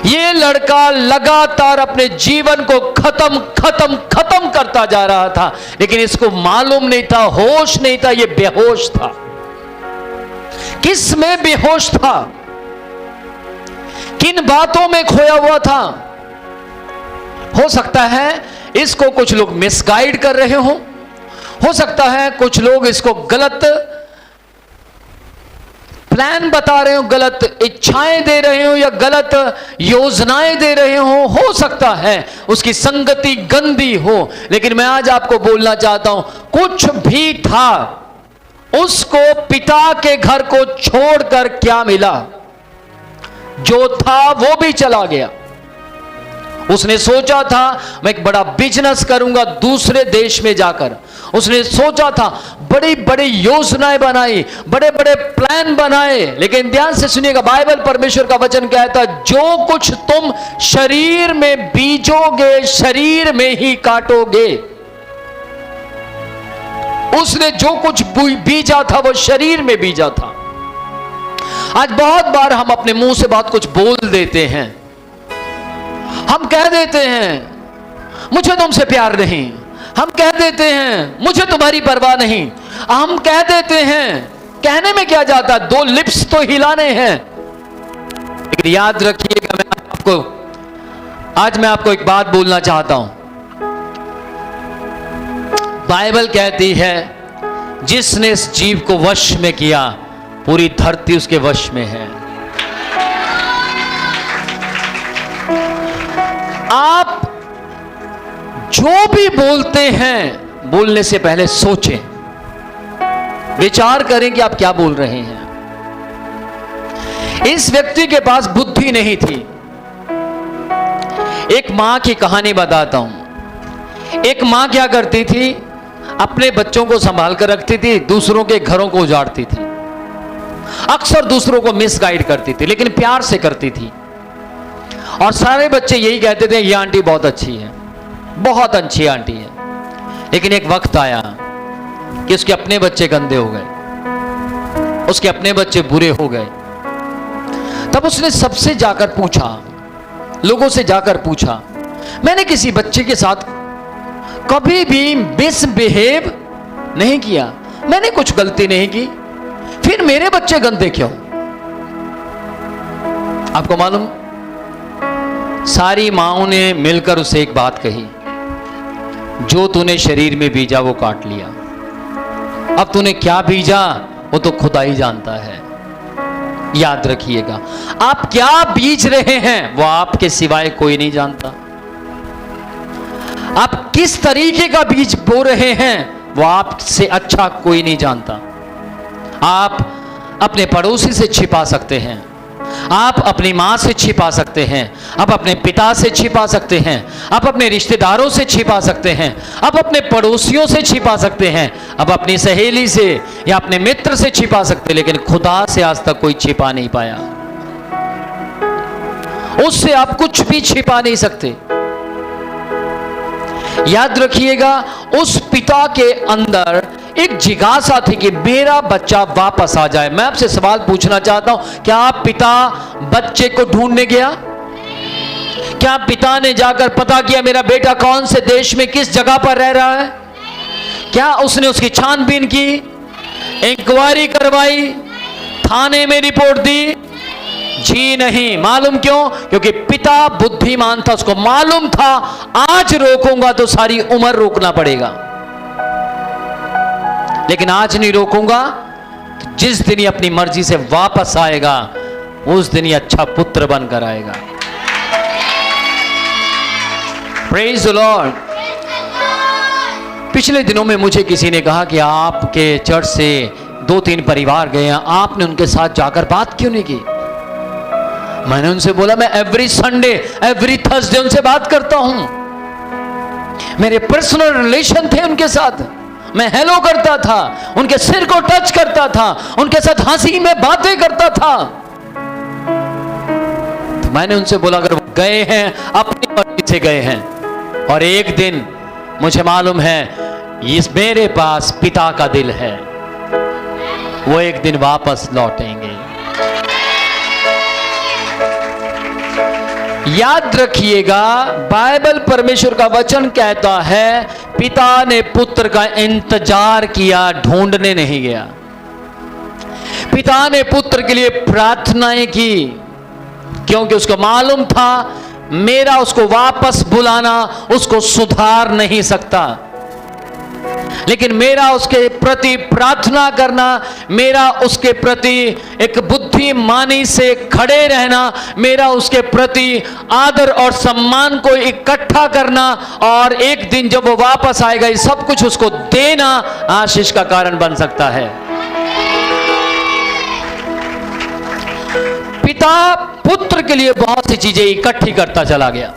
ये लड़का लगातार अपने जीवन को खत्म खत्म खत्म करता जा रहा था, लेकिन इसको मालूम नहीं था, होश नहीं था, ये बेहोश था। किस में बेहोश था? किन बातों में खोया हुआ था? हो सकता है इसको कुछ लोग मिसगाइड कर रहे हो सकता है कुछ लोग इसको गलत प्लान बता रहे हो, गलत इच्छाएं दे रहे हो या गलत योजनाएं दे रहे हो सकता है उसकी संगति गंदी हो। लेकिन मैं आज आपको बोलना चाहता हूं, कुछ भी था, उसको पिता के घर को छोड़कर क्या मिला? जो था वो भी चला गया। उसने सोचा था मैं एक बड़ा बिजनेस करूंगा दूसरे देश में जाकर। उसने सोचा था, बड़ी बड़ी योजनाएं बनाई, बड़े बड़े प्लान बनाए। लेकिन ध्यान से सुनिएगा, बाइबल परमेश्वर का वचन कहता है, जो कुछ तुम शरीर में बीजोगे शरीर में ही काटोगे। उसने जो कुछ बीजा था वो शरीर में बीजा था। आज बहुत बार हम अपने मुंह से बहुत कुछ बोल देते हैं। हम कह देते हैं मुझे तुमसे प्यार नहीं, हम कह देते हैं मुझे तुम्हारी परवाह नहीं, हम कह देते हैं, कहने में क्या जाता, दो लिप्स तो हिलाने हैं। लेकिन याद रखिएगा, आज मैं आपको एक बात बोलना चाहता हूं। बाइबल कहती है जिसने इस जीव को वश में किया, पूरी धरती उसके वश में है। आप जो भी बोलते हैं, बोलने से पहले सोचें, विचार करें कि आप क्या बोल रहे हैं। इस व्यक्ति के पास बुद्धि नहीं थी। एक मां की कहानी बताता हूं। एक मां क्या करती थी, अपने बच्चों को संभाल कर रखती थी, दूसरों के घरों को उजाड़ती थी, अक्सर दूसरों को मिसगाइड करती थी, लेकिन प्यार से करती थी। और सारे बच्चे यही कहते थे, ये आंटी बहुत अच्छी है, बहुत अच्छी आंटी है। लेकिन एक वक्त आया कि उसके अपने बच्चे गंदे हो गए, उसके अपने बच्चे बुरे हो गए। तब उसने सबसे जाकर पूछा, लोगों से जाकर पूछा, मैंने किसी बच्चे के साथ कभी भी मिसबिहेव नहीं किया, मैंने कुछ गलती नहीं की, फिर मेरे बच्चे गंदे क्यों? आपको मालूम, सारी माओं ने मिलकर उसे एक बात कही, जो तूने शरीर में बीजा वो काट लिया। अब तूने क्या बीजा वो तो खुदा ही जानता है। याद रखिएगा, आप क्या बीज रहे हैं वो आपके सिवाय कोई नहीं जानता। आप किस तरीके का बीज बो रहे हैं वो आपसे अच्छा कोई नहीं जानता। आप अपने पड़ोसी से छिपा सकते हैं, आप अपनी मां से छिपा सकते हैं, आप अपने पिता से छिपा सकते हैं, आप अपने रिश्तेदारों से छिपा सकते हैं, आप अपने पड़ोसियों से छिपा सकते हैं, आप अपनी सहेली से या अपने मित्र से छिपा सकते हैं, लेकिन खुदा से आज तक कोई छिपा नहीं पाया। उससे आप कुछ भी छिपा नहीं सकते। याद रखिएगा, उस पिता के अंदर एक जिज्ञासा थी कि मेरा बच्चा वापस आ जाए। मैं आपसे सवाल पूछना चाहता हूं, क्या पिता बच्चे को ढूंढने गया? क्या पिता ने जाकर पता किया मेरा बेटा कौन से देश में किस जगह पर रह रहा है? क्या उसने उसकी छानबीन की, इंक्वायरी करवाई, थाने में रिपोर्ट दी? जी नहीं। मालूम क्यों? क्योंकि पिता बुद्धिमान था, उसको मालूम था आज रोकूंगा तो सारी उम्र रोकना पड़ेगा, लेकिन आज नहीं रोकूंगा तो जिस दिन ही अपनी मर्जी से वापस आएगा उस दिन ही अच्छा पुत्र बनकर आएगा। Praise the Lord. पिछले दिनों में मुझे किसी ने कहा कि आपके चर्च से 2-3 परिवार गए हैं, आपने उनके साथ जाकर बात क्यों नहीं की? मैंने उनसे बोला, मैं एवरी संडे एवरी थर्सडे उनसे बात करता हूं, मेरे पर्सनल रिलेशन थे उनके साथ, मैं हेलो करता था, उनके सिर को टच करता था, उनके साथ हंसी में बातें करता था। तो मैंने उनसे बोला, अगर वो गए हैं अपनी मर्जी से गए हैं, और एक दिन मुझे मालूम है इस मेरे पास पिता का दिल है, वो एक दिन वापस लौटेंगे। याद रखिएगा, बाइबल परमेश्वर का वचन कहता है पिता ने पुत्र का इंतजार किया, ढूंढने नहीं गया। पिता ने पुत्र के लिए प्रार्थनाएं की, क्योंकि उसको मालूम था मेरा उसको वापस बुलाना उसको सुधार नहीं सकता, लेकिन मेरा उसके प्रति प्रार्थना करना, मेरा उसके प्रति एक बुद्धिमानी से खड़े रहना, मेरा उसके प्रति आदर और सम्मान को इकट्ठा करना, और एक दिन जब वो वापस आएगा ये सब कुछ उसको देना आशीष का कारण बन सकता है। पिता पुत्र के लिए बहुत सी चीजें इकट्ठी करता चला गया।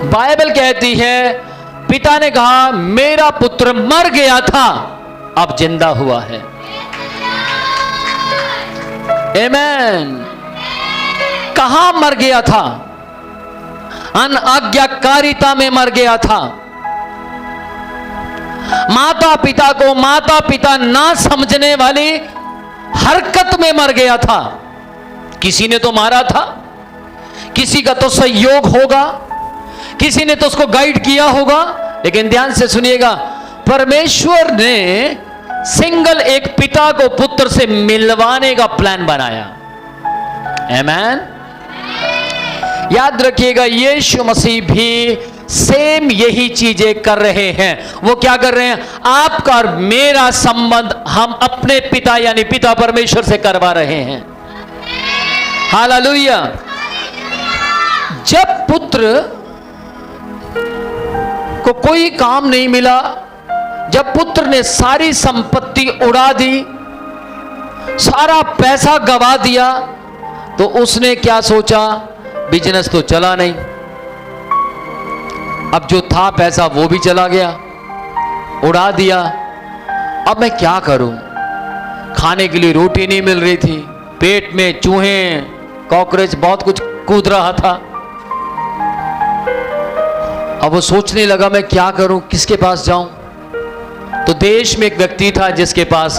बाइबल कहती है पिता ने कहा मेरा पुत्र मर गया था, अब जिंदा हुआ है। आमेन। कहां मर गया था? अनाज्ञाकारिता में मर गया था। माता पिता को माता पिता ना समझने वाली हरकत में मर गया था। किसी ने तो मारा था, किसी का तो सहयोग होगा, किसी ने तो उसको गाइड किया होगा, लेकिन ध्यान से सुनिएगा, परमेश्वर ने सिंगल एक पिता को पुत्र से मिलवाने का प्लान बनाया। आमेन। याद रखिएगा, यीशु मसीह भी सेम यही चीजें कर रहे हैं। वो क्या कर रहे हैं? आपका और मेरा संबंध हम अपने पिता यानी पिता परमेश्वर से करवा रहे हैं। हालेलुया। जब पुत्र को कोई काम नहीं मिला, जब पुत्र ने सारी संपत्ति उड़ा दी, सारा पैसा गवा दिया, तो उसने क्या सोचा? बिजनेस तो चला नहीं, अब जो था पैसा वो भी चला गया, उड़ा दिया, अब मैं क्या करूं? खाने के लिए रोटी नहीं मिल रही थी, पेट में चूहे कॉकरोच बहुत कुछ कूद रहा था। अब वो सोचने लगा मैं क्या करूं, किसके पास जाऊं? तो देश में एक व्यक्ति था जिसके पास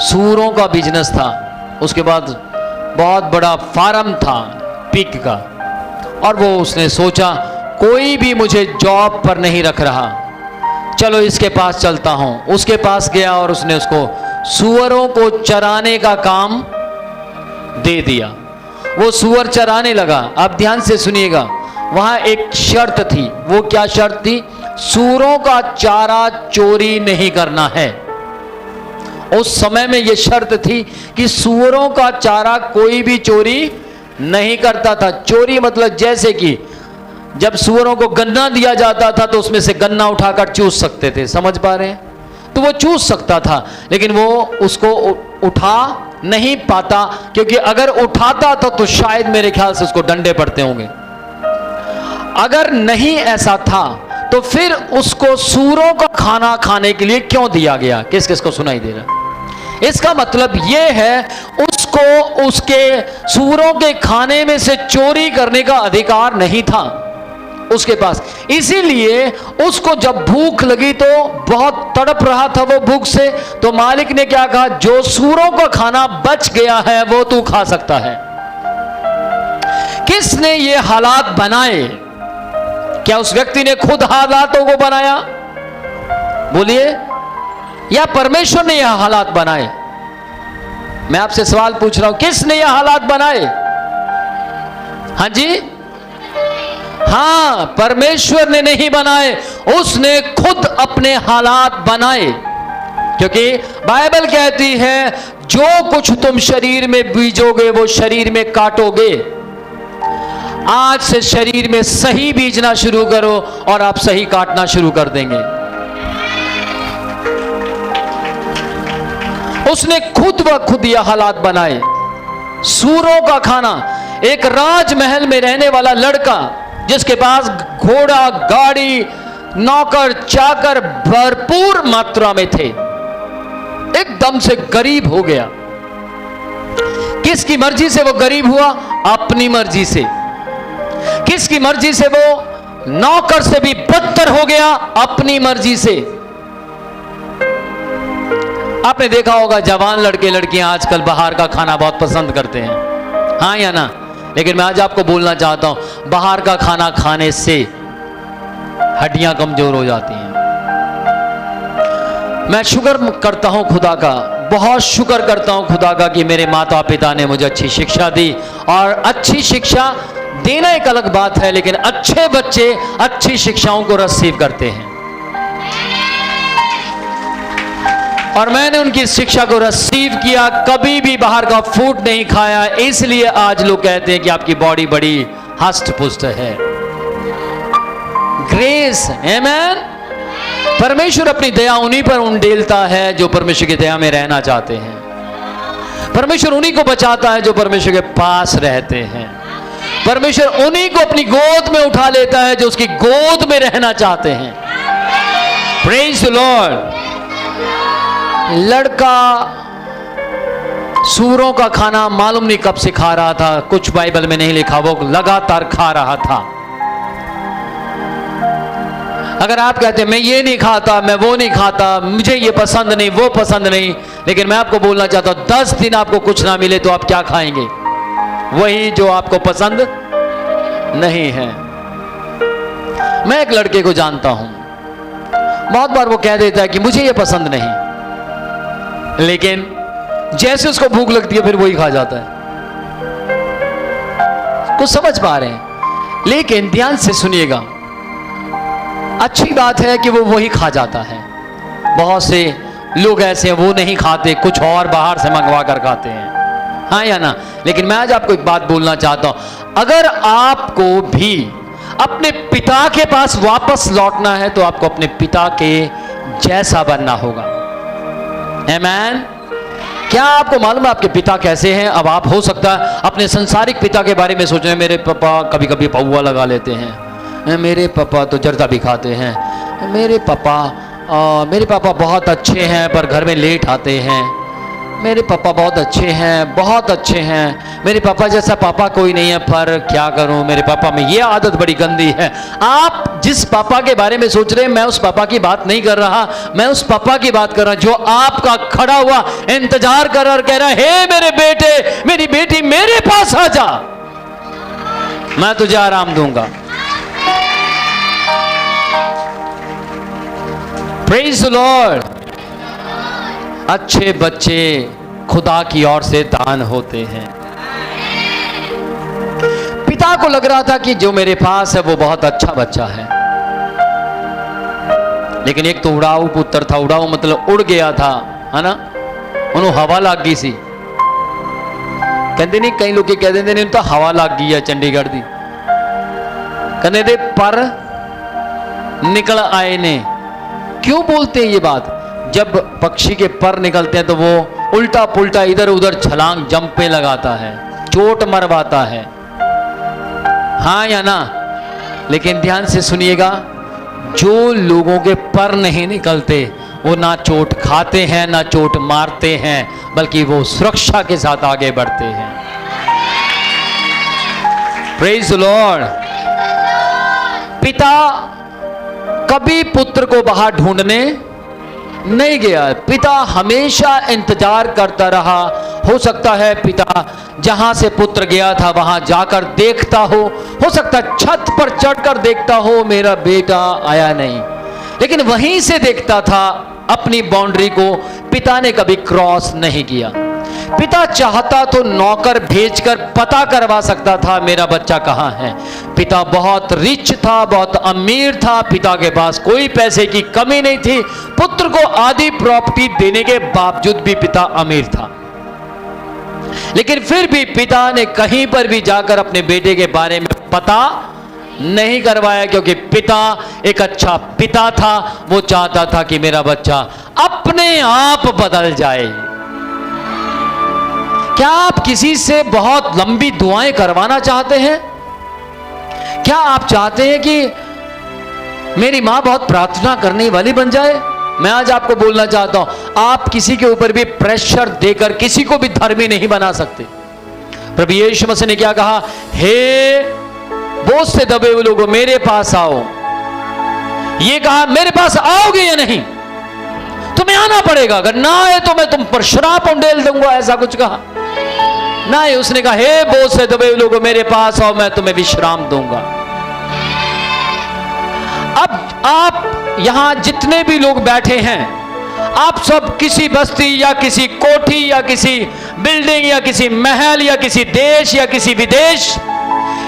सूअरों का बिजनेस था, उसके बाद बहुत बड़ा फार्म था पिग का, और वो उसने सोचा कोई भी मुझे जॉब पर नहीं रख रहा, चलो इसके पास चलता हूं। उसके पास गया और उसने उसको सूअरों को चराने का काम दे दिया। वो सूअर चराने लगा। अब ध्यान से सुनिएगा, वहां एक शर्त थी। वो क्या शर्त थी? सूअरों का चारा चोरी नहीं करना है। उस समय में यह शर्त थी कि सूअरों का चारा कोई भी चोरी नहीं करता था। चोरी मतलब जैसे कि जब सूअरों को गन्ना दिया जाता था तो उसमें से गन्ना उठाकर चूस सकते थे, समझ पा रहे हैं? तो वो चूस सकता था, लेकिन वो उसको उठा नहीं पाता, क्योंकि अगर उठाता तो शायद मेरे ख्याल से उसको डंडे पड़ते होंगे। अगर नहीं ऐसा था तो फिर उसको सूअरों का खाना खाने के लिए क्यों दिया गया? किस किस को सुनाई दे रहा? इसका मतलब यह है उसको उसके सूअरों के खाने में से चोरी करने का अधिकार नहीं था उसके पास। इसीलिए उसको जब भूख लगी तो बहुत तड़प रहा था वो भूख से, तो मालिक ने क्या कहा? जो सूअरों का खाना बच गया है वो तू खा सकता है। किसने ये हालात बनाए? क्या उस व्यक्ति ने खुद हालातों को बनाया? बोलिए, या परमेश्वर ने यह हालात बनाए? मैं आपसे सवाल पूछ रहा हूं, किसने यह हालात बनाए? हाँ जी, हाँ, परमेश्वर ने नहीं बनाए, उसने खुद अपने हालात बनाए। क्योंकि बाइबल कहती है जो कुछ तुम शरीर में बीजोगे वो शरीर में काटोगे। आज से शरीर में सही बीजना शुरू करो और आप सही काटना शुरू कर देंगे। उसने खुद व खुद यह हालात बनाए। सूअरों का खाना, एक राजमहल में रहने वाला लड़का जिसके पास घोड़ा, गाड़ी, नौकर, चाकर भरपूर मात्रा में थे, एकदम से गरीब हो गया। किसकी मर्जी से वो गरीब हुआ? अपनी मर्जी से। किसकी मर्जी से वो नौकर से भी बदतर हो गया? अपनी मर्जी से। आपने देखा होगा जवान लड़के लड़कियां आजकल बाहर का खाना बहुत पसंद करते हैं, हाँ या ना? लेकिन मैं आज आपको बोलना चाहता हूं, बाहर का खाना खाने से हड्डियां कमजोर हो जाती हैं। मैं शुक्र करता हूं खुदा का, बहुत शुक्र करता हूं खुदा का कि मेरे माता पिता ने मुझे अच्छी शिक्षा दी। और अच्छी शिक्षा देना एक अलग बात है, लेकिन अच्छे बच्चे अच्छी शिक्षाओं को रिसीव करते हैं। और मैंने उनकी शिक्षा को रिसीव किया, कभी भी बाहर का फूड नहीं खाया। इसलिए आज लोग कहते हैं कि आपकी बॉडी बड़ी हष्ट पुष्ट है। ग्रेस, आमेन। परमेश्वर अपनी दया उन्हीं पर उंडेलता है जो परमेश्वर की दया में रहना चाहते हैं। परमेश्वर उन्हीं को बचाता है जो परमेश्वर के पास रहते हैं। परमेश्वर उन्हीं को अपनी गोद में उठा लेता है जो उसकी गोद में रहना चाहते हैं। Praise the Lord. लड़का सूरों का खाना मालूम नहीं कब से खा रहा था, कुछ बाइबल में नहीं लिखा, वो लगातार खा रहा था। अगर आप कहते हैं मैं ये नहीं खाता, मैं वो नहीं खाता, मुझे ये पसंद नहीं, वो पसंद नहीं, लेकिन मैं आपको बोलना चाहता हूं 10 दिन आपको कुछ ना मिले तो आप क्या खाएंगे? वही जो आपको पसंद नहीं है। मैं एक लड़के को जानता हूं, बहुत बार वो कह देता है कि मुझे ये पसंद नहीं, लेकिन जैसे उसको भूख लगती है फिर वही खा जाता है। कुछ समझ पा रहे हैं? लेकिन ध्यान से सुनिएगा, अच्छी बात है कि वो वही खा जाता है। बहुत से लोग ऐसे हैं वो नहीं खाते, कुछ और बाहर से मंगवा कर खाते हैं, हाँ या ना? लेकिन मैं आज आपको एक बात बोलना चाहता हूं, अगर आपको भी अपने पिता के पास वापस लौटना है तो आपको अपने पिता के जैसा बनना होगा। आमेन। क्या आपको मालूम है आपके पिता कैसे हैं? अब आप हो सकता है अपने संसारिक पिता के बारे में सोच रहे हैं, मेरे पापा कभी कभी पौवा लगा लेते हैं, मेरे पापा तो जर्दा भी खाते हैं, मेरे पापा बहुत अच्छे हैं पर घर में लेट आते हैं, मेरे पापा बहुत अच्छे हैं, बहुत अच्छे हैं, मेरे पापा जैसा पापा कोई नहीं है, पर क्या करूं, मेरे पापा में ये आदत बड़ी गंदी है। आप जिस पापा के बारे में सोच रहे हैं, मैं उस पापा की बात नहीं कर रहा, मैं उस पापा की बात कर रहा जो आपका खड़ा हुआ इंतजार कर रहा और कह रहा है, हे मेरे बेटे, मेरी बेटी, मेरे पास आ जा, मैं तुझे आराम दूंगा। Praise the Lord. अच्छे बच्चे खुदा की ओर से दान होते हैं। पिता को लग रहा था कि जो मेरे पास है वो बहुत अच्छा बच्चा है, लेकिन एक तो उड़ाऊ पुत्र था, उड़ाऊ मतलब उड़ गया था, है ना? उन्होंने हवा लग गई सी, कहते नहीं, कई लोग कह देंगे नहीं तो हवा लग गई है चंडीगढ़ दी, कहते दे पर निकल आए ने। क्यों बोलते हैं ये बात? जब पक्षी के पर निकलते हैं तो वो उल्टा पुल्टा इधर उधर छलांग जंपे लगाता है, चोट मरवाता है, हाँ या ना? लेकिन ध्यान से सुनिएगा, जो लोगों के पर नहीं निकलते वो ना चोट खाते हैं ना चोट मारते हैं, बल्कि वो सुरक्षा के साथ आगे बढ़ते हैं। Praise the Lord. पिता कभी पुत्र को बाहर ढूंढने नहीं गया, पिता हमेशा इंतजार करता रहा। हो सकता है पिता जहां से पुत्र गया था वहां जाकर देखता हो सकता है छत पर चढ़कर देखता हो मेरा बेटा आया नहीं, लेकिन वहीं से देखता था। अपनी बाउंड्री को पिता ने कभी क्रॉस नहीं किया। पिता चाहता तो नौकर भेजकर पता करवा सकता था मेरा बच्चा कहां है। पिता बहुत रिच था, बहुत अमीर था, पिता के पास कोई पैसे की कमी नहीं थी। पुत्र को आधी प्रॉपर्टी देने के बावजूद भी पिता अमीर था, लेकिन फिर भी पिता ने कहीं पर भी जाकर अपने बेटे के बारे में पता नहीं करवाया, क्योंकि पिता एक अच्छा पिता था। वो चाहता था कि मेरा बच्चा अपने आप बदल जाए। क्या आप किसी से बहुत लंबी दुआएं करवाना चाहते हैं? क्या आप चाहते हैं कि मेरी मां बहुत प्रार्थना करने वाली बन जाए? मैं आज आपको बोलना चाहता हूं, आप किसी के ऊपर भी प्रेशर देकर किसी को भी धर्मी नहीं बना सकते। प्रभु यीशु मसीह ने क्या कहा? हे बोझ से दबे हुए लोगों मेरे पास आओ। ये कहा मेरे पास आओगे या नहीं? तुम्हें आना पड़ेगा, अगर ना आए तो मैं तुम पर श्राप उंडेल दूंगा, ऐसा कुछ कहा। ना ही उसने कहा हे बोझ से दबे हुए लोगों मेरे पास आओ, मैं तुम्हें विश्राम दूंगा। अब आप यहां जितने भी लोग बैठे हैं, आप सब किसी बस्ती या किसी कोठी या किसी बिल्डिंग या किसी महल या किसी देश या किसी विदेश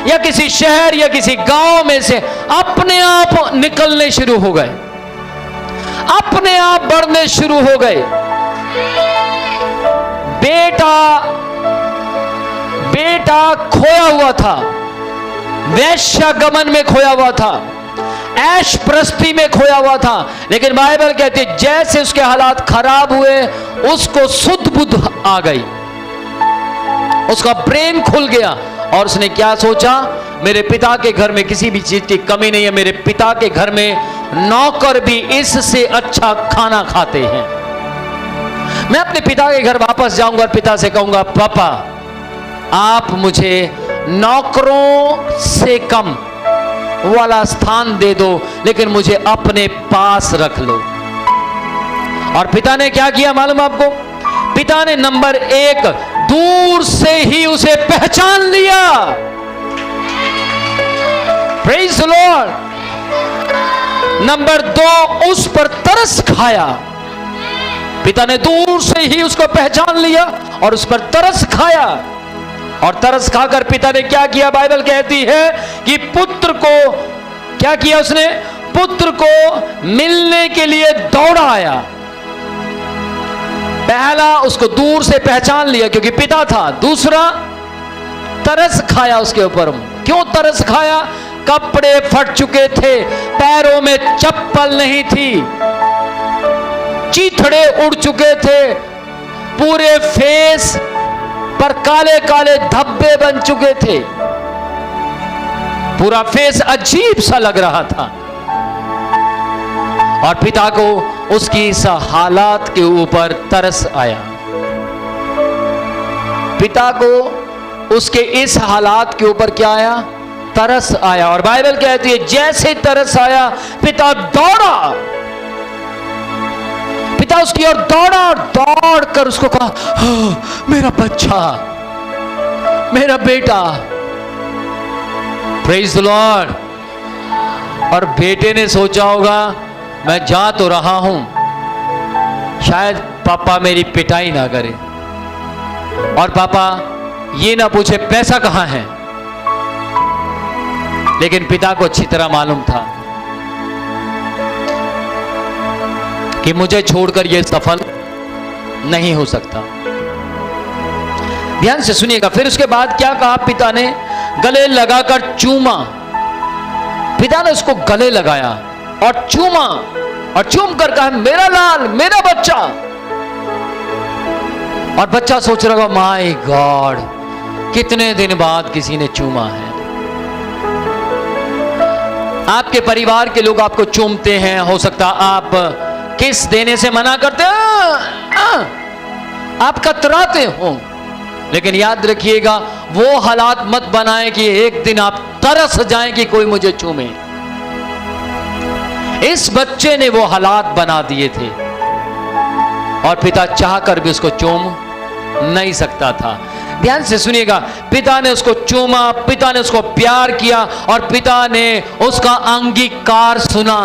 या किसी शहर या किसी गांव में से अपने आप निकलने शुरू हो गए, अपने आप बढ़ने शुरू हो गए। बेटा खोया हुआ था, वैश्यागमन में खोया हुआ था, ऐश प्रस्ती में खोया हुआ था, लेकिन बाइबल कहती है जैसे उसके हालात खराब हुए उसको सुध बुद्ध आ गई, उसका ब्रेन खुल गया और उसने क्या सोचा, मेरे पिता के घर में किसी भी चीज की कमी नहीं है, मेरे पिता के घर में नौकर भी इससे अच्छा खाना खाते हैं। मैं अपने पिता के घर वापस जाऊंगा और पिता से कहूंगा पापा आप मुझे नौकरों से कम वाला स्थान दे दो, लेकिन मुझे अपने पास रख लो। और पिता ने क्या किया मालूम आपको? पिता ने नंबर 1 दूर से ही उसे पहचान लिया। Praise the Lord. नंबर 2 उस पर तरस खाया। पिता ने दूर से ही उसको पहचान लिया और उस पर तरस खाया, और तरस खाकर पिता ने क्या किया? बाइबल कहती है कि पुत्र को क्या किया उसने? पुत्र को मिलने के लिए दौड़ा आया। पहला उसको दूर से पहचान लिया क्योंकि पिता था, दूसरा तरस खाया उसके ऊपर। क्यों तरस खाया? कपड़े फट चुके थे, पैरों में चप्पल नहीं थी, चीथड़े उड़ चुके थे, पूरे फेस पर काले काले धब्बे बन चुके थे, पूरा फेस अजीब सा लग रहा था। और पिता को उसकी इस हालात के ऊपर तरस आया। पिता को उसके इस हालात के ऊपर क्या आया? तरस आया। और बाइबल कहती है जैसे तरस आया पिता दौड़ा, पिता उसकी ओर दौड़ा और दौड़ कर उसको कहा मेरा बच्चा, मेरा बेटा। Praise the Lord. और बेटे ने सोचा होगा मैं जा तो रहा हूं, शायद पापा मेरी पिटाई ना करे और पापा ये ना पूछे पैसा कहां है। लेकिन पिता को अच्छी तरह मालूम था कि मुझे छोड़कर यह सफल नहीं हो सकता। ध्यान से सुनिएगा। फिर उसके बाद क्या कहा? पिता ने गले लगाकर चूमा। पिता ने उसको गले लगाया और चूमा, और चूम कर कहा मेरा लाल, मेरा बच्चा। और बच्चा सोच रहा होगा माय गॉड, कितने दिन बाद किसी ने चूमा है। आपके परिवार के लोग आपको चूमते हैं, हो सकता आप किस देने से मना करते आप कतराते हो, लेकिन याद रखिएगा वो हालात मत बनाएं कि एक दिन आप तरस जाएं कि कोई मुझे चूमे। इस बच्चे ने वो हालात बना दिए थे और पिता चाहकर भी उसको चूम नहीं सकता था। ध्यान से सुनिएगा। पिता ने उसको चूमा, पिता ने उसको प्यार किया और पिता ने उसका अंगीकार सुना।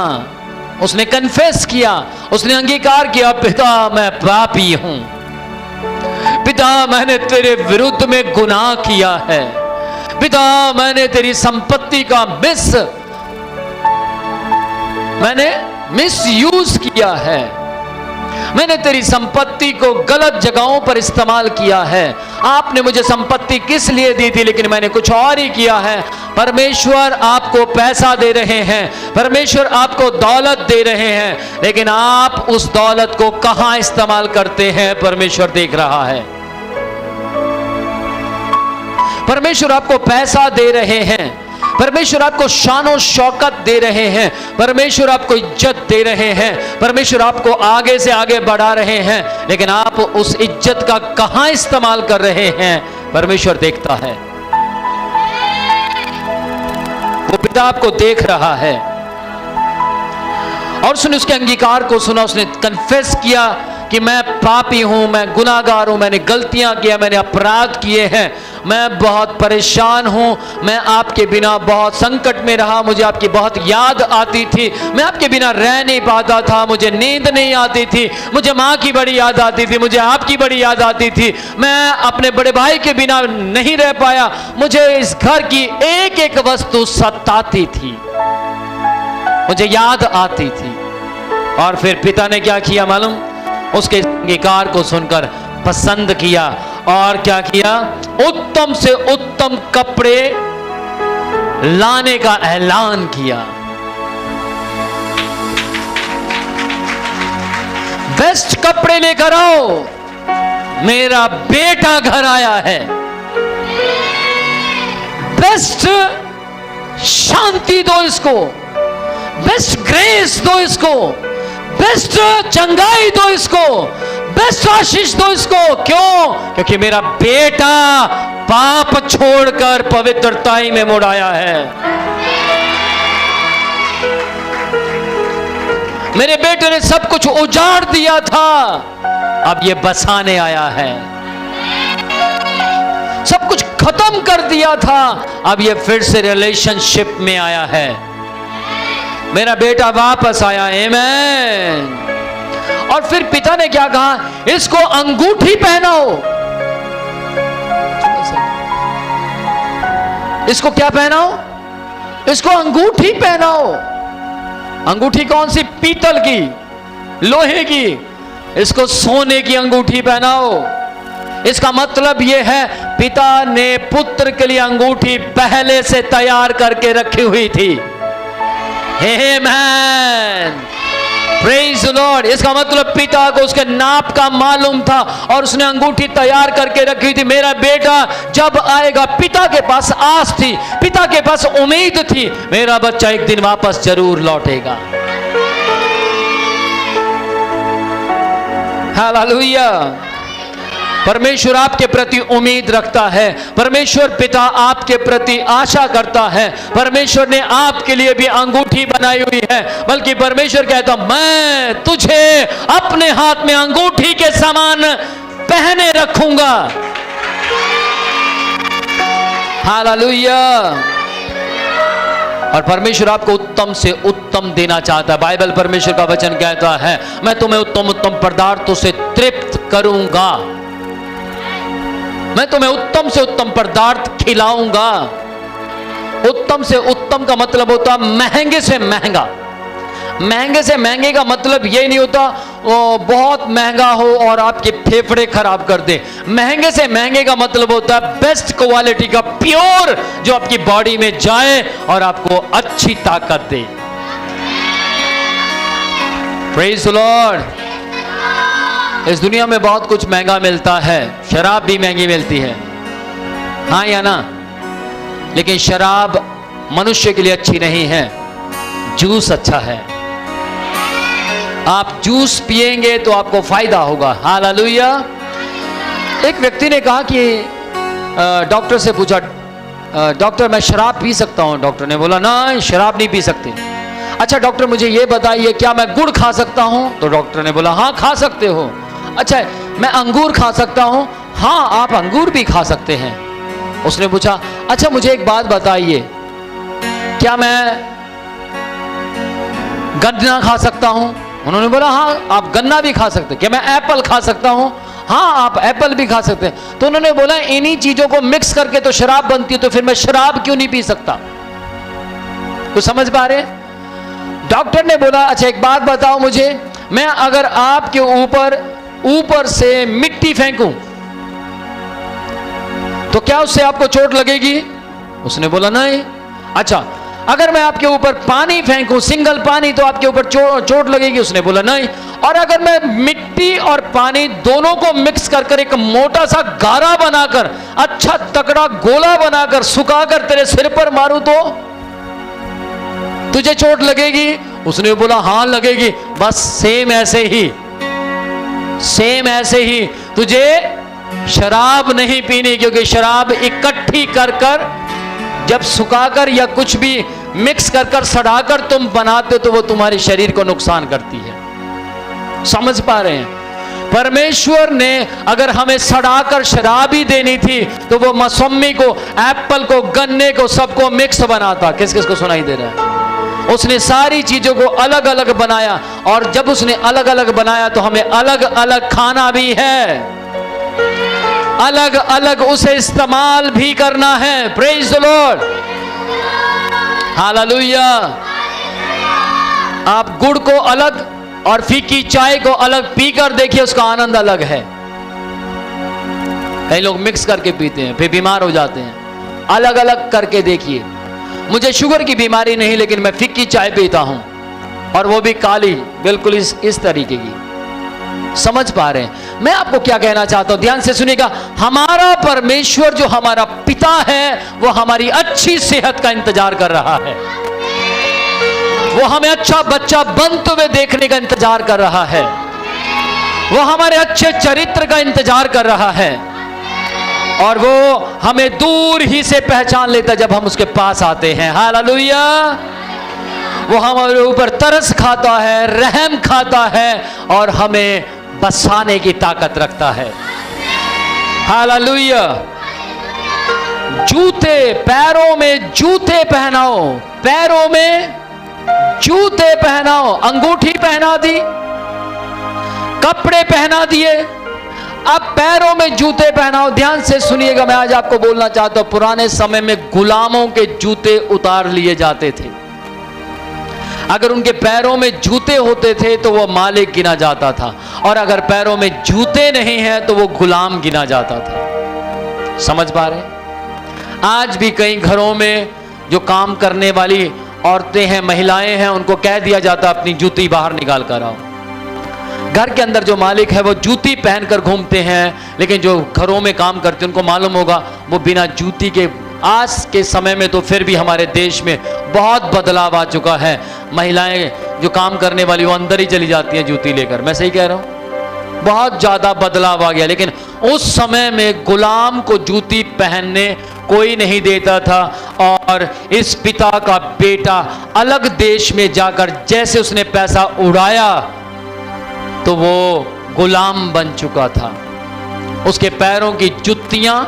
उसने कन्फेस किया, उसने अंगीकार किया पिता मैं पापी हूं, पिता मैंने तेरे विरुद्ध में गुनाह किया है, पिता मैंने तेरी संपत्ति का मैंने मिसयूज किया है, मैंने तेरी संपत्ति को गलत जगहों पर इस्तेमाल किया है। आपने मुझे संपत्ति किस लिए दी थी, लेकिन मैंने कुछ और ही किया है। परमेश्वर आपको पैसा दे रहे हैं, परमेश्वर आपको दौलत दे रहे हैं, लेकिन आप उस दौलत को कहां इस्तेमाल करते हैं परमेश्वर देख रहा है। परमेश्वर आपको पैसा दे रहे हैं, परमेश्वर आपको शानो शौकत दे रहे हैं, परमेश्वर आपको इज्जत दे रहे हैं, परमेश्वर आपको आगे से आगे बढ़ा रहे हैं, लेकिन आप उस इज्जत का कहां इस्तेमाल कर रहे हैं परमेश्वर देखता है। वो पिता आपको देख रहा है। और उसने उसके अंगीकार को सुना, उसने कन्फेस किया कि मैं पापी हूं, मैं गुनाहगार हूं, मैंने गलतियां किया, मैंने अपराध किए हैं, मैं बहुत परेशान हूं, मैं आपके बिना बहुत संकट में रहा, मुझे आपकी बहुत याद आती थी, मैं आपके बिना रह नहीं पाता था, मुझे नींद नहीं आती थी, मुझे माँ की बड़ी याद आती थी, मुझे आपकी बड़ी याद आती थी, मैं अपने बड़े भाई के बिना नहीं रह पाया, मुझे इस घर की एक एक वस्तु सताती थी, मुझे याद आती थी। और फिर पिता ने क्या किया मालूम? उसके अंगीकार को सुनकर पसंद किया और क्या किया? उत्तम से उत्तम कपड़े लाने का ऐलान किया। बेस्ट कपड़े लेकर आओ, मेरा बेटा घर आया है। बेस्ट शांति दो इसको, बेस्ट ग्रेस दो इसको, बेस्ट चंगाई दो इसको, बेस्ट आशीष दो इसको। क्यों? क्योंकि मेरा बेटा पाप छोड़कर पवित्रताई में मुड़ आया है। मेरे बेटे ने सब कुछ उजाड़ दिया था, अब ये बसाने आया है। सब कुछ खत्म कर दिया था, अब ये फिर से रिलेशनशिप में आया है। मेरा बेटा वापस आया। आमेन। और फिर पिता ने क्या कहा? इसको अंगूठी पहनाओ। इसको क्या पहनाओ? इसको अंगूठी पहनाओ। अंगूठी कौन सी? पीतल की, लोहे की। इसको सोने की अंगूठी पहनाओ। इसका मतलब यह है पिता ने पुत्र के लिए अंगूठी पहले से तैयार करके रखी हुई थी। आमेन, प्रेज द लॉर्ड। इसका मतलब पिता को उसके नाप का मालूम था और उसने अंगूठी तैयार करके रखी थी। मेरा बेटा जब आएगा, पिता के पास आस थी, पिता के पास उम्मीद थी, मेरा बच्चा एक दिन वापस जरूर लौटेगा। हालेलुया। परमेश्वर आपके प्रति उम्मीद रखता है, परमेश्वर पिता आपके प्रति आशा करता है। परमेश्वर ने आपके लिए भी अंगूठी बनाई हुई है, बल्कि परमेश्वर कहता मैं तुझे अपने हाथ में अंगूठी के समान पहने रखूंगा। हालेलुया। और परमेश्वर आपको उत्तम से उत्तम देना चाहता है। बाइबल परमेश्वर का वचन कहता है मैं तुम्हें उत्तम उत्तम पदार्थों से तृप्त करूंगा, मैं तुम्हें उत्तम से उत्तम पदार्थ खिलाऊंगा। उत्तम से उत्तम का मतलब होता महंगे से महंगा। महंगे से महंगे का मतलब ये नहीं होता वो बहुत महंगा हो और आपके फेफड़े खराब कर दे। महंगे से महंगे का मतलब होता है बेस्ट क्वालिटी का, प्योर, जो आपकी बॉडी में जाए और आपको अच्छी ताकत दे। Praise the Lord. इस दुनिया में बहुत कुछ महंगा मिलता है, शराब भी महंगी मिलती है, हाँ या ना? लेकिन शराब मनुष्य के लिए अच्छी नहीं है, जूस अच्छा है। आप जूस पिएंगे तो आपको फायदा होगा। हालेलुया। एक व्यक्ति ने कहा कि डॉक्टर से पूछा, डॉक्टर मैं शराब पी सकता हूं? डॉक्टर ने बोला नहीं, शराब नहीं पी सकते। अच्छा डॉक्टर मुझे ये बताइए क्या मैं गुड़ खा सकता हूं? तो डॉक्टर ने बोला हाँ खा सकते हो। अच्छा मैं अंगूर खा सकता हूं? हाँ आप अंगूर भी खा सकते हैं। उसने पूछा अच्छा मुझे एक बात बताइए, क्या मैं गन्ना खा सकता हूं? उन्होंने बोला हाँ आप गन्ना भी खा सकते हैं। क्या मैं एप्पल खा सकता हूं? हाँ आप एप्पल भी खा सकते हैं। तो उन्होंने बोला इन्हीं चीजों को मिक्स करके तो शराब बनती है, तो फिर मैं शराब क्यों नहीं पी सकता? तो समझ पा रहे? डॉक्टर ने बोला अच्छा एक बात बताओ मुझे, मैं अगर आपके ऊपर से मिट्टी फेंकूं तो क्या उससे आपको चोट लगेगी? उसने बोला नहीं। अच्छा अगर मैं आपके ऊपर पानी फेंकूं, सिंगल पानी, तो आपके ऊपर चोट लगेगी? उसने बोला नहीं। और अगर मैं मिट्टी और पानी दोनों को मिक्स कर एक मोटा सा गारा बनाकर, अच्छा तकड़ा गोला बनाकर, सुखाकर तेरे सिर पर मारूं तो तुझे चोट लगेगी? उसने बोला हाँ लगेगी। बस सेम ऐसे ही तुझे शराब नहीं पीनी, क्योंकि शराब इकट्ठी कर जब सुखाकर या कुछ भी मिक्स कर सड़ाकर तुम बनाते तो वो तुम्हारे शरीर को नुकसान करती है। समझ पा रहे हैं? परमेश्वर ने अगर हमें सड़ाकर शराब ही देनी थी तो वो मौसमी को, एप्पल को, गन्ने को, सबको मिक्स बनाता। किस किस को सुनाई दे रहा है? उसने सारी चीजों को अलग अलग बनाया, और जब उसने अलग अलग बनाया तो हमें अलग अलग खाना भी है, अलग अलग उसे इस्तेमाल भी करना है। Praise the Lord, hallelujah. आप गुड़ को अलग और फीकी चाय को अलग पीकर देखिए, उसका आनंद अलग है। कई लोग मिक्स करके पीते हैं, फिर बीमार हो जाते हैं। अलग अलग करके देखिए। मुझे शुगर की बीमारी नहीं, लेकिन मैं फीकी चाय पीता हूं, और वो भी काली, बिल्कुल इस तरीके की। समझ पा रहे हैं मैं आपको क्या कहना चाहता हूं? ध्यान से सुनिएगा। हमारा परमेश्वर जो हमारा पिता है, वो हमारी अच्छी सेहत का इंतजार कर रहा है। वो हमें अच्छा बच्चा बनते हुए देखने का इंतजार कर रहा है। वो हमारे अच्छे चरित्र का इंतजार कर रहा है, और वो हमें दूर ही से पहचान लेता जब हम उसके पास आते हैं। हालेलुया। वो हमारे ऊपर तरस खाता है, रहम खाता है, और हमें बसाने की ताकत रखता है। हालेलुया। जूते, पैरों में जूते पहनाओ, पैरों में जूते पहनाओ। अंगूठी पहना दी, कपड़े पहना दिए, अब पैरों में जूते पहनाओ। ध्यान से सुनिएगा, मैं आज आपको बोलना चाहता हूं, पुराने समय में गुलामों के जूते उतार लिए जाते थे। अगर उनके पैरों में जूते होते थे तो वो मालिक गिना जाता था, और अगर पैरों में जूते नहीं हैं तो वो गुलाम गिना जाता था। समझ पा रहे? आज भी कई घरों में जो काम करने वाली औरतें हैं, महिलाएं हैं, उनको कह दिया जाता अपनी जूती बाहर निकाल कर आओ। घर के अंदर जो मालिक है वो जूती पहनकर घूमते हैं, लेकिन जो घरों में काम करते हैं उनको मालूम होगा वो बिना जूती के। आज के समय में तो फिर भी हमारे देश में बहुत बदलाव आ चुका है। महिलाएं जो काम करने वाली वो अंदर ही चली जाती हैं जूती लेकर। मैं सही कह रहा हूं? बहुत ज्यादा बदलाव आ गया। लेकिन उस समय में गुलाम को जूती पहनने कोई नहीं देता था, और इस पिता का बेटा अलग देश में जाकर जैसे उसने पैसा उड़ाया तो वो गुलाम बन चुका था। उसके पैरों की जुत्तियां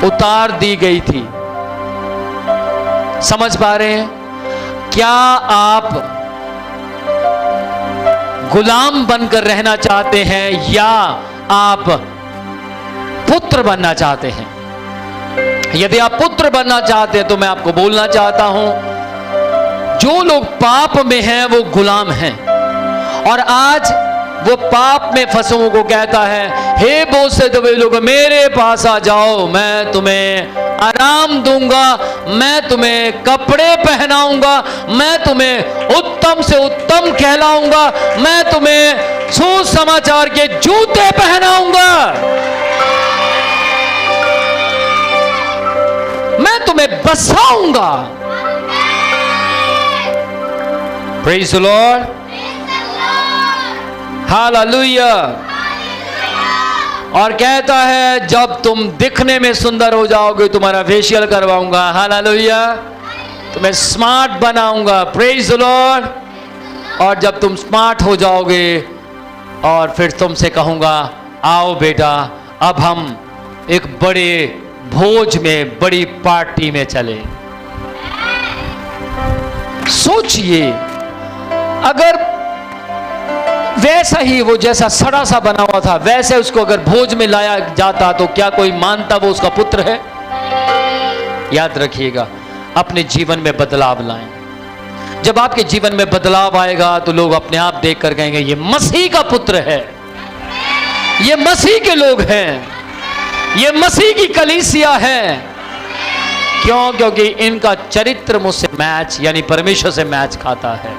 उतार दी गई थी। समझ पा रहे हैं? क्या आप गुलाम बनकर रहना चाहते हैं, या आप पुत्र बनना चाहते हैं? यदि आप पुत्र बनना चाहते हैं तो मैं आपको बोलना चाहता हूं, जो लोग पाप में हैं वो गुलाम हैं। और आज वो पाप में फंसों को कहता है, हे बहुत से दबे लोग मेरे पास आ जाओ, मैं तुम्हें आराम दूंगा, मैं तुम्हें कपड़े पहनाऊंगा, मैं तुम्हें उत्तम से उत्तम कहलाऊंगा, मैं तुम्हें सुसमाचार के जूते पहनाऊंगा, मैं तुम्हें बसाऊंगा। Praise the Lord, hallelujah. और कहता है जब तुम दिखने में सुंदर हो जाओगे तुम्हारा फेशियल करवाऊंगा। हालेलुया। तुम्हें स्मार्ट बनाऊंगा। Praise the Lord. और जब तुम स्मार्ट हो जाओगे और फिर तुमसे कहूंगा आओ बेटा अब हम एक बड़े भोज में, बड़ी पार्टी में चले। सोचिए अगर वैसा ही वो जैसा सड़ा सा बना हुआ था वैसे उसको अगर भोज में लाया जाता तो क्या कोई मानता वो उसका पुत्र है? याद रखिएगा, अपने जीवन में बदलाव लाएं। जब आपके जीवन में बदलाव आएगा तो लोग अपने आप देख कर कहेंगे ये मसीह का पुत्र है, ये मसीह के लोग हैं, ये मसीह की कलीसिया है। क्यों? क्योंकि इनका चरित्र मुझसे मैच यानी परमेश्वर से मैच खाता है।